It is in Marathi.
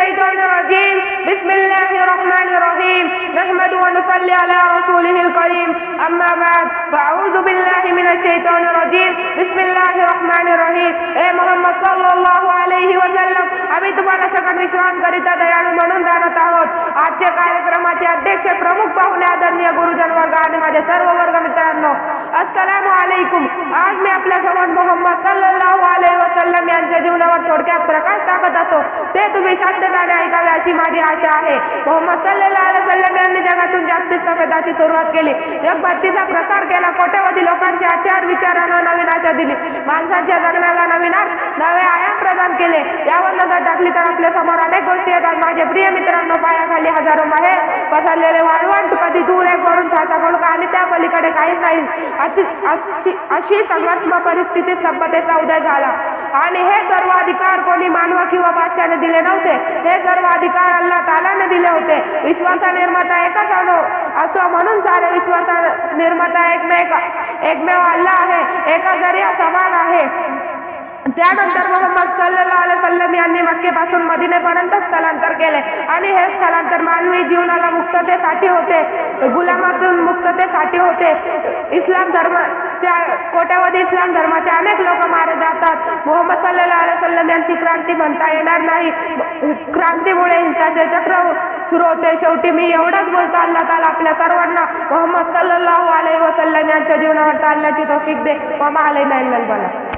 الشيطان الرجيم بسم الله الرحمن الرحيم نحمد ونصلي على رسوله الكريم أما بعد فأعوذ بالله من الشيطان الرجيم بسم الله الرحمन الرحیم. मोहम्मद सल्लल्लाहु अलैहि वसल्लम, आम्ही तुम्हाला सकट विश्वासकरिता दयाळू म्हणून जाणत आहोत. आजच्या कार्यक्रमाचे अध्यक्ष, प्रमुख पाहुणे, आदरणीय गुरुजन वर्ग आणि माझे सर्व वर्ग मित्रांनो, अस्सलामु अलैकुम. आज मी आपल्या समोर मोहम्मद सल्लल्लाहु अलैहि वसल्लम यांच्या जीवनावर थोडक्यात प्रकाश टाकत असो ते तुम्ही शांतताने ऐकावे अशी माझी आशा आहे. मोहम्मद सल्लल्लाहु अलैहि वसल्लम यांनी जगातून जागतिक सभ्यताची सुरुवात केली, जगभक्तीचा प्रसार केला, कोट्यवधी लोकांचे आचार विचारांना नवीन आशा दिली, माणसांच्या जगण्याला नवे आयाम प्रदान केले. यावर नजर टाकली तर आपल्या समोर अनेक गोष्टी येतात. माझे प्रिय मित्रांनो, पायाखाली हजारो बाहेर पसरलेले वाळवंट, कधी दूर एक वरून ठासा पडका आणि त्या पलीकडे काहीच नाही, अशी संघर्षमय परिस्थितीत सभ्यतेचा उदय झाला. आणि हे सर्व अधिकार कोणी मानव किंवा बादशाने दिले नव्हते, हे सर्व अधिकार अल्लाह तालाने दिले होते. विश्वाचा निर्माता एकच असो म्हणून सारे विश्वाचा निर्माता एकमेव अल्लाह आहे, एका जरिया समान आहे. त्यानंतर मोहम्मद सल्लल्लाहु अलैहि वसल्लम यांनी मक्केपासून मदिनेपर्यंत स्थलांतर केले आणि हे स्थलांतर मानवी जीवनाला मुक्ततेसाठी होते, गुलामातून मुक्ततेसाठी होते. इस्लाम धर्माच्या कोट्यावधी इस्लाम धर्माचे अनेक लोक मारे जातात. मोहम्मद सल्लल्लाहु अलैहि वसल्लम यांची क्रांती म्हणता येणार नाही. क्रांतीमुळे हिंसाचे चक्र सुरू होते. शेवटी मी एवढंच बोलतो, अल्लाह ताला आपल्या सर्वांना मोहम्मद सल्लल्लाहु अलैहि वसल्लम यांच्या जीवनावर चालण्याची तौफीक दे. व मा अलैना इल्लल बलाग.